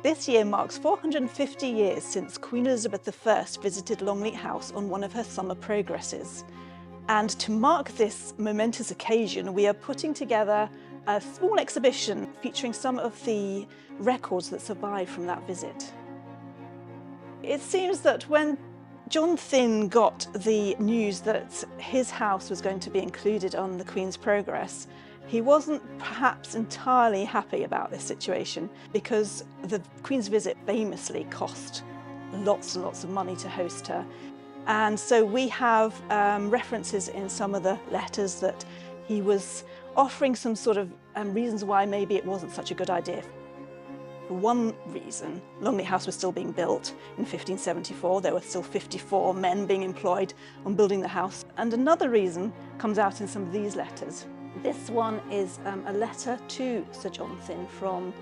This year marks 450 years since Queen Elizabeth I visited Longleat House on one of her summer progresses. And to mark this momentous occasion, we are putting together a small exhibition featuring some of the records that survive from that visit. It seems that when John Thynne got the news that his house was going to be included on the Queen's progress, he wasn't perhaps entirely happy about this situation, because the Queen's visit famously cost lots and lots of money to host her. And so we have references in some of the letters that he was offering some sort of reasons why maybe it wasn't such a good idea. For one reason, Longleat House was still being built in 1574. There were still 54 men being employed on building the house. And another reason comes out in some of these letters. This one is a letter to Sir John Thynne from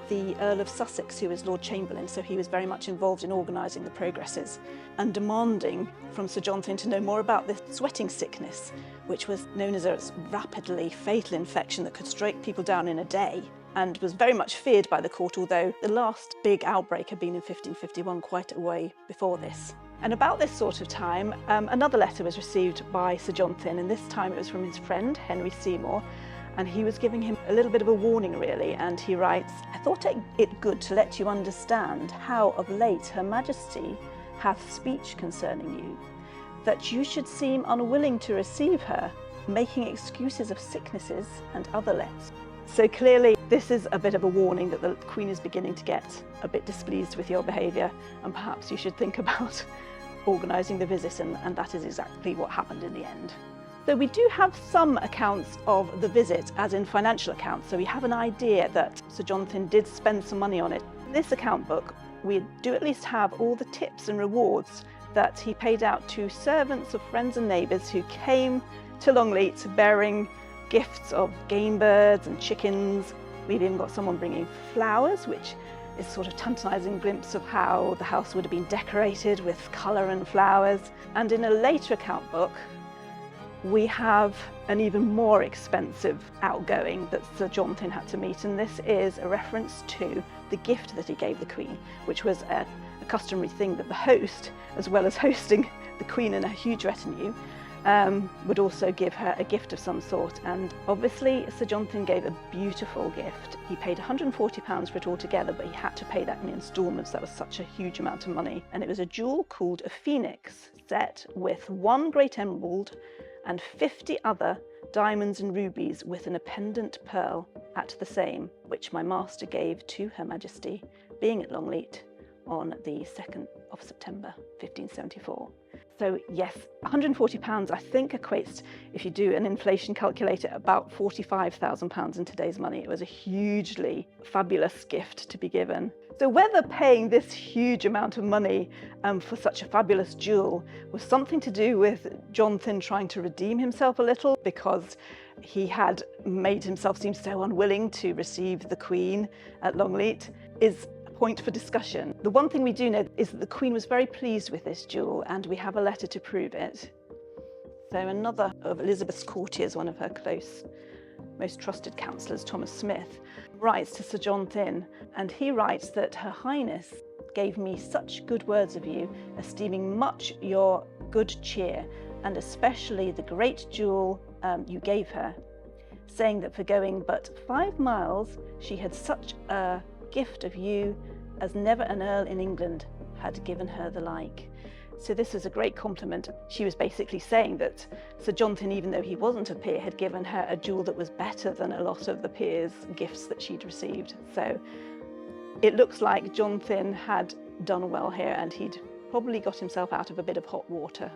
the Earl of Sussex, who was Lord Chamberlain, so he was very much involved in organising the progresses, and demanding from Sir John Thynne to know more about this sweating sickness, which was known as a rapidly fatal infection that could strike people down in a day, and was very much feared by the court, although the last big outbreak had been in 1551, quite a way before this. And about this sort of time, another letter was received by Sir John Thynne, and this time it was from his friend Henry Seymour, and he was giving him a little bit of a warning really, and he writes, "I thought it good to let you understand how of late Her Majesty hath speech concerning you, that you should seem unwilling to receive her, making excuses of sicknesses and other lets." So clearly this is a bit of a warning that the Queen is beginning to get a bit displeased with your behaviour, and perhaps you should think about organising the visit, and that is exactly what happened in the end. So we do have some accounts of the visit, as in financial accounts, so we have an idea that Sir John Thynne did spend some money on it. In this account book, we do at least have all the tips and rewards that he paid out to servants of friends and neighbours who came to Longleat bearing gifts of game birds and chickens. We've even got someone bringing flowers, which is sort of tantalising glimpse of how the house would have been decorated with colour and flowers. And in a later account book, we have an even more expensive outgoing that Sir John Thynne had to meet, and this is a reference to the gift that he gave the Queen, which was a customary thing that the host, as well as hosting the Queen and a huge retinue, would also give her a gift of some sort. And obviously Sir John Thynne gave a beautiful gift. He paid £140 for it altogether, but he had to pay that in instalments. That was such a huge amount of money. And it was a jewel called a phoenix, set with one great emerald and 50 other diamonds and rubies, with an appendant pearl at the same, which my master gave to Her Majesty, being at Longleat on the 2nd of September 1574. So yes, £140 I think equates, if you do an inflation calculator, about £45,000 in today's money. It was a hugely fabulous gift to be given. So whether paying this huge amount of money for such a fabulous jewel was something to do with John Thynne trying to redeem himself a little, because he had made himself seem so unwilling to receive the Queen at Longleat, is point for discussion. The one thing we do know is that the Queen was very pleased with this jewel, and we have a letter to prove it. So another of Elizabeth's courtiers, one of her close, most trusted counsellors, Thomas Smith, writes to Sir John Thynne, and he writes that Her Highness gave me such good words of you, esteeming much your good cheer, and especially the great jewel you gave her, saying that for going but 5 miles she had such a gift of you as never an earl in England had given her the like. So this was a great compliment. She was basically saying that Sir John Thynne, even though he wasn't a peer, had given her a jewel that was better than a lot of the peers' gifts that she'd received. So it looks like John Thynne had done well here, and he'd probably got himself out of a bit of hot water.